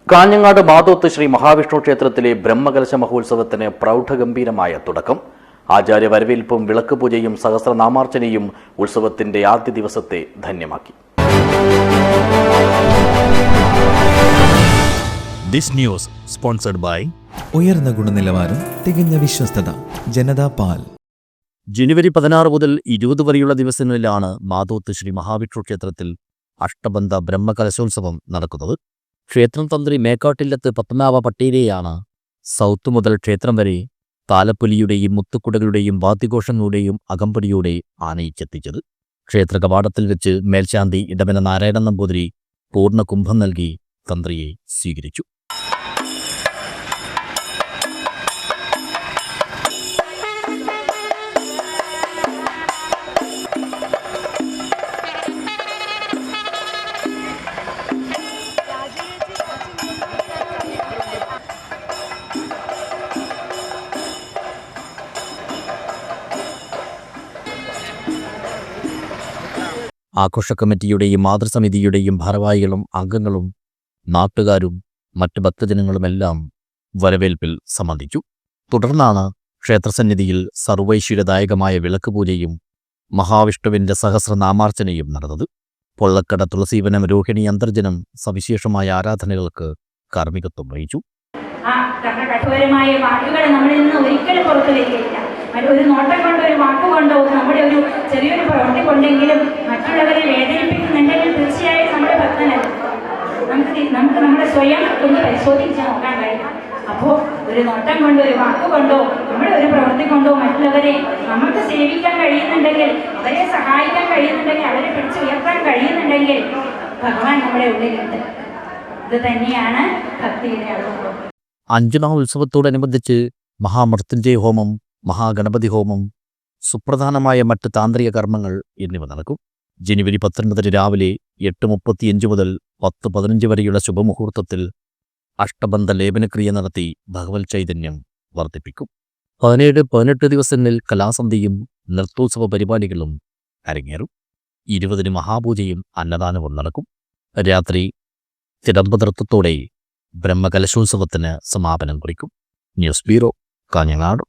കാഞ്ഞങ്ങാട് മാതോത്ത് ശ്രീ മഹാവിഷ്ണു ക്ഷേത്രത്തിലെ ബ്രഹ്മകലശ മഹോത്സവത്തിന് പ്രൗഢഗംഭീരമായ തുടക്കം. ആചാര്യ വരവേൽപ്പും വിളക്കുപൂജയും സഹസ്രനാമാർച്ചനയും ഉത്സവത്തിന്റെ ആദ്യ ദിവസത്തെ ധന്യമാക്കി. ദിസ് ന്യൂസ് സ്പോൺസർഡ് ബൈ ഉയർന്ന ഗുണനിലവാരം, തികഞ്ഞ വിശ്വസ്തത, ജനതാ പാൽ. ജനുവരി 16 മുതൽ 20 വരെയുള്ള ദിവസങ്ങളിലാണ് മാതോത്ത് ശ്രീ മഹാവിഷ്ണു ക്ഷേത്രത്തിൽ അഷ്ടബന്ധ ബ്രഹ്മകലശോത്സവം നടക്കുന്നത്. ക്ഷേത്രം തന്ത്രി മേക്കാട്ടില്ലത്ത് പത്മനാഭ പട്ടേലെയാണ് സൗത്ത് മുതൽ ക്ഷേത്രം വരെ താലപ്പൊലിയുടെയും മുത്തുക്കുടകളുടെയും വാദ്യഘോഷങ്ങളുടെയും അകമ്പടിയോടെ ആനയിച്ചെത്തിച്ചത്. ക്ഷേത്ര കവാടത്തിൽ വെച്ച് മേൽശാന്തി ഇടവന നാരായണൻ നമ്പൂതിരി പൂർണ്ണ കുംഭം നൽകി തന്ത്രിയെ സ്വീകരിച്ചു. ആഘോഷ കമ്മിറ്റിയുടെയും മാതൃസമിതിയുടെയും ഭാരവാഹികളും അംഗങ്ങളും നാട്ടുകാരും മറ്റ് ഭക്തജനങ്ങളുമെല്ലാം വരവേൽപ്പിൽ സംബന്ധിച്ചു. തുടർന്നാണ് ക്ഷേത്രസന്നിധിയിൽ സർവൈശ്വര്യദായകമായ വിളക്കുപൂജയും മഹാവിഷ്ണുവിന്റെ സഹസ്രനാമാർച്ചനയും നടന്നത്. പൊള്ളക്കട തുളസീവനം രോഹിണി അന്തർജനം സവിശേഷമായ ആരാധനകൾക്ക് കാർമ്മികത്വം വഹിച്ചു. കഠോരമായ വാക്കുകൾ നമ്മളിൽ നിന്ന് ഒരിക്കലും പുറത്തു വരികയില്ല. ഒരു നോട്ടം കൊണ്ടോ ഒരു വാക്കുകൊണ്ടോ നമ്മുടെ ഒരു ചെറിയൊരു പ്രവൃത്തി കൊണ്ടെങ്കിലും മറ്റുള്ളവരെ വേദനിപ്പിക്കുന്നുണ്ടെങ്കിൽ തീർച്ചയായും നമ്മുടെ ഭക്തനല്ല. നമുക്ക് നമ്മുടെ സ്വയം ഒന്ന് പരിശോധിച്ച് നോക്കാൻ കഴിയും. അപ്പോൾ ഒരു നോട്ടം കൊണ്ടോ ഒരു വാക്കുകൊണ്ടോ നമ്മുടെ ഒരു പ്രവൃത്തി കൊണ്ടോ മറ്റുള്ളവരെ നമുക്ക് സേവിക്കാൻ കഴിയുന്നുണ്ടെങ്കിൽ, അവരെ സഹായിക്കാൻ കഴിയുന്നുണ്ടെങ്കിൽ, അവരെ പിടിച്ചുയർത്താൻ കഴിയുന്നുണ്ടെങ്കിൽ ഭഗവാൻ നമ്മുടെ ഉള്ളിലുണ്ട്. ഇത് തന്നെയാണ് ഭക്തിയുടെ അളവ്. അഞ്ജനാ ഉത്സവത്തോടനുബന്ധിച്ച് മഹാമൃത്യുഞ്ജയ ഹോമം, മഹാഗണപതി ഹോമം, സുപ്രധാനമായ മറ്റ് താന്ത്രിക കർമ്മങ്ങൾ എന്നിവ നടക്കും. ജനുവരി 19 രാവിലെ 8:35 മുതൽ 10:15 വരെയുള്ള ശുഭമുഹൂർത്തത്തിൽ അഷ്ടബന്ധ ലേപനക്രിയ നടത്തി ഭഗവത് ചൈതന്യം വർദ്ധിപ്പിക്കും. 17-18 ദിവസങ്ങളിൽ കലാസന്ധ്യയും നൃത്തോത്സവ പരിപാടികളും അരങ്ങേറും. 20 മഹാപൂജയും അന്നദാനവും നടക്കും. രാത്രി തിടമ്പ നൃത്തത്തോടെ ബ്രഹ്മകലശോത്സവത്തിന് സമാപനം കുറിക്കും. News bureau, Kanhangad.